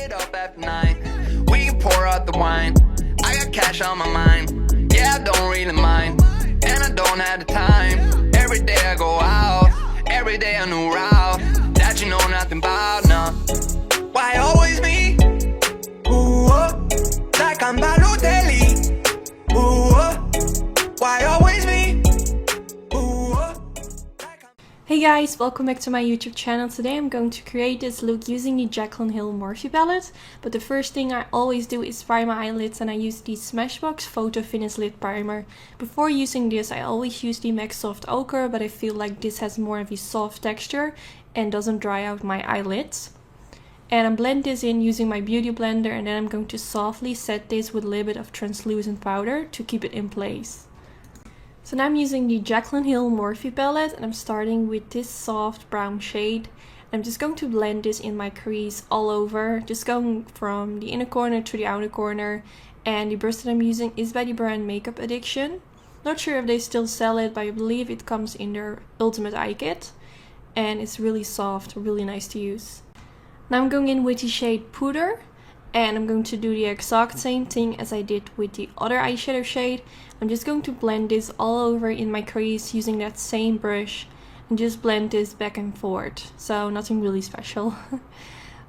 it up after 9. We can pour out the wine. I got cash on my mind. Yeah, I don't really mind. And I don't have the time. Every day I go out. Every day a new route that you know nothing about, no. Why always me? Ooh, like I'm Balotelli. Ooh, why always me? Hey guys, welcome back to my YouTube channel. Today I'm going to create this look using the Jaclyn Hill Morphe palette. But the first thing I always do is prime my eyelids, and I use the Smashbox Photo Finish Lid Primer. Before using this I always use the MAC Soft Ochre, but I feel like this has more of a soft texture and doesn't dry out my eyelids. And I blend this in using my beauty blender, and then I'm going to softly set this with a little bit of translucent powder to keep it in place. So now I'm using the Jaclyn Hill Morphe palette, and I'm starting with this soft brown shade. I'm just going to blend this in my crease all over, just going from the inner corner to the outer corner. And the brush that I'm using is by the brand Makeup Addiction. Not sure if they still sell it, but I believe it comes in their Ultimate Eye Kit. And it's really soft, really nice to use. Now I'm going in with the shade Puder. And I'm going to do the exact same thing as I did with the other eyeshadow shade. I'm just going to blend this all over in my crease using that same brush and just blend this back and forth. So nothing really special.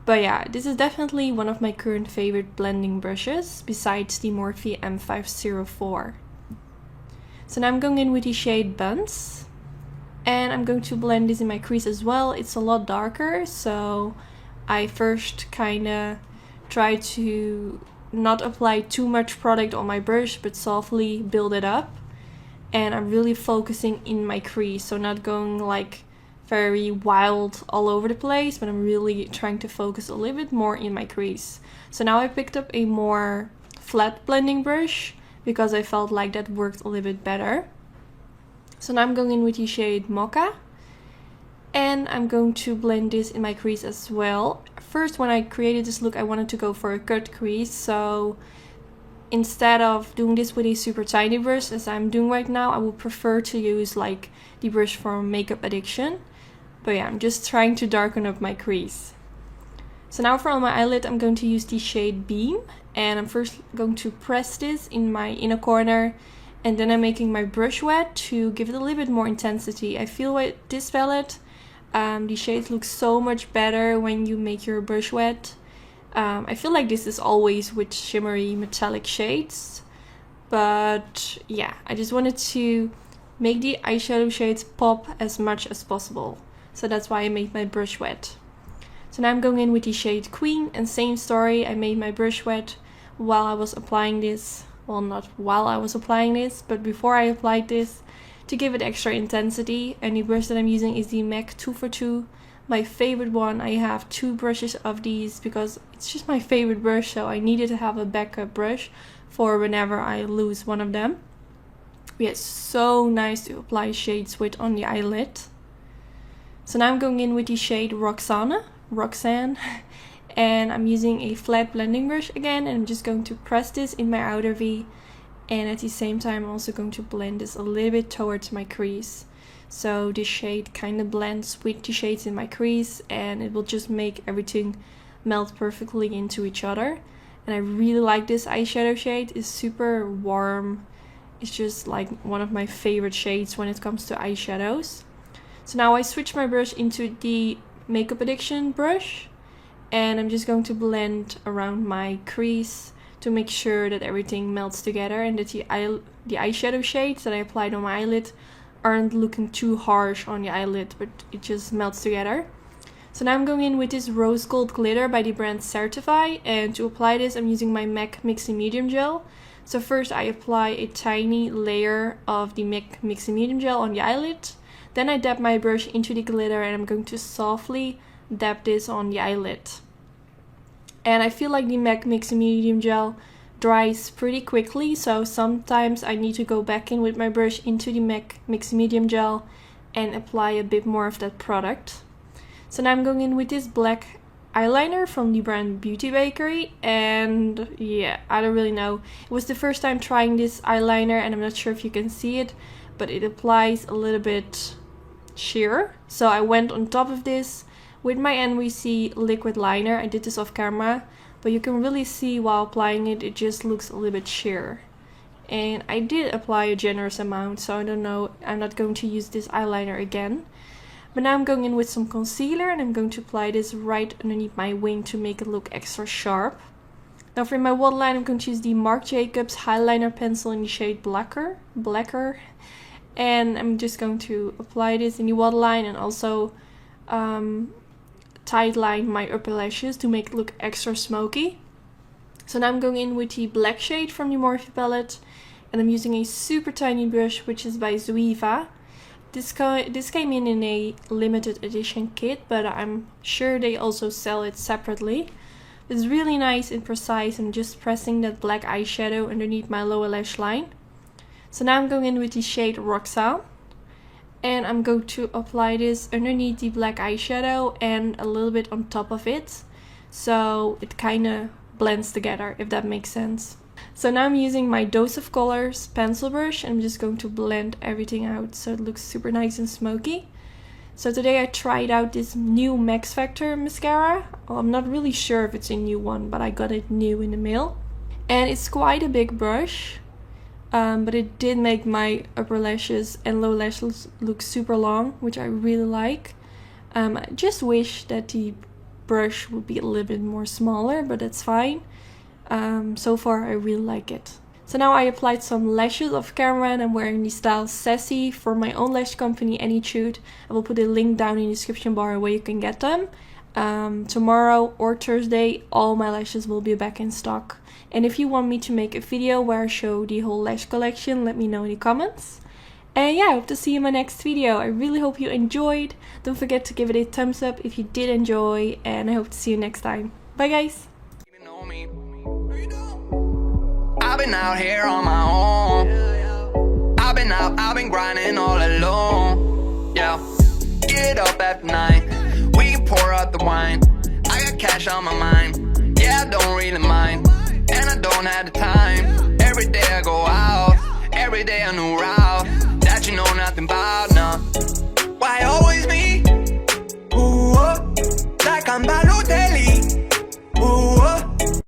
But yeah, this is definitely one of my current favorite blending brushes besides the Morphe M504. So now I'm going in with the shade Buns. And I'm going to blend this in my crease as well. It's a lot darker, so I first kinda try to not apply too much product on my brush, but softly build it up. And I'm really focusing in my crease, so not going like very wild all over the place, but I'm really trying to focus a little bit more in my crease. So now I picked up a more flat blending brush because I felt like that worked a little bit better. So now I'm going in with the shade Mocha. And I'm going to blend this in my crease as well. First, when I created this look, I wanted to go for a cut crease. So instead of doing this with a super tiny brush, as I'm doing right now, I would prefer to use like the brush from Makeup Addiction. But yeah, I'm just trying to darken up my crease. So now for on my eyelid, I'm going to use the shade Beam. And I'm first going to press this in my inner corner. And then I'm making my brush wet to give it a little bit more intensity. I feel with this palette, the shades look so much better when you make your brush wet. I feel like this is always with shimmery metallic shades. But yeah, I just wanted to make the eyeshadow shades pop as much as possible. So that's why I made my brush wet. So now I'm going in with the shade Queen, and same story, I made my brush wet while I was applying this. Well, not while I was applying this, but before I applied this, to give it extra intensity. And the brush that I'm using is the MAC 242, my favorite one. I have two brushes of these because it's just my favorite brush, so I needed to have a backup brush for whenever I lose one of them. Yeah, it's so nice to apply shades with on the eyelid. So now I'm going in with the shade Roxanne, and I'm using a flat blending brush again, and I'm just going to press this in my outer V. And at the same time, I'm also going to blend this a little bit towards my crease. So this shade kind of blends with the shades in my crease, and it will just make everything melt perfectly into each other. And I really like this eyeshadow shade. It's super warm. It's just like one of my favorite shades when it comes to eyeshadows. So now I switch my brush into the Makeup Addiction brush, and I'm just going to blend around my crease to make sure that everything melts together and that the eyeshadow shades that I applied on my eyelid aren't looking too harsh on the eyelid, but it just melts together. So now I'm going in with this rose gold glitter by the brand Certify, and to apply this I'm using my MAC Mixing Medium Gel. So first I apply a tiny layer of the MAC Mixing Medium Gel on the eyelid, then I dab my brush into the glitter, and I'm going to softly dab this on the eyelid. And I feel like the MAC Mixing Medium Gel dries pretty quickly, so sometimes I need to go back in with my brush into the MAC Mixing Medium Gel and apply a bit more of that product. So now I'm going in with this black eyeliner from the brand Beauty Bakery, and yeah, I don't really know. It was the first time trying this eyeliner, and I'm not sure if you can see it, but it applies a little bit sheer. So I went on top of this With my NYC liquid liner, I did this off camera, but you can really see while applying it, it just looks a little bit sheer. And I did apply a generous amount, so I don't know, I'm not going to use this eyeliner again. But now I'm going in with some concealer and I'm going to apply this right underneath my wing to make it look extra sharp. Now for my waterline, I'm going to use the Marc Jacobs Highliner pencil in the shade Blacker. And I'm just going to apply this in the waterline and also tight line my upper lashes to make it look extra smoky. So now I'm going in with the black shade from the Morphe palette, and I'm using a super tiny brush which is by Zoeva. This came in a limited edition kit, but I'm sure they also sell it separately. It's really nice and precise. I'm just pressing that black eyeshadow underneath my lower lash line. So now I'm going in with the shade Roxanne, and I'm going to apply this underneath the black eyeshadow and a little bit on top of it, so it kind of blends together, if that makes sense. So now I'm using my Dose of Colors pencil brush and I'm just going to blend everything out so it looks super nice and smoky. So today I tried out this new Max Factor mascara. Well, I'm not really sure if it's a new one, but I got it new in the mail. And it's quite a big brush, but it did make my upper lashes and lower lashes look super long, which I really like. I just wish that the brush would be a little bit more smaller, but that's fine. So far I really like it. So now I applied some lashes off camera and I'm wearing the style Sassy for my own lash company Anytude. I will put a link down in the description bar where you can get them. Tomorrow or Thursday all my lashes will be back in stock. And if you want me to make a video where I show the whole lash collection, let me know in the comments. And yeah, I hope to see you in my next video. I really hope you enjoyed. Don't forget to give it a thumbs up if you did enjoy, and I hope to see you next time. Bye guys! I've been out here on my own. I've been grinding all alone. Yeah, get up after 9. We can pour out the wine. I got cash on my mind. Yeah, I don't really mind, and I don't have the time. Every day I go out, every day a new route that you know nothing about.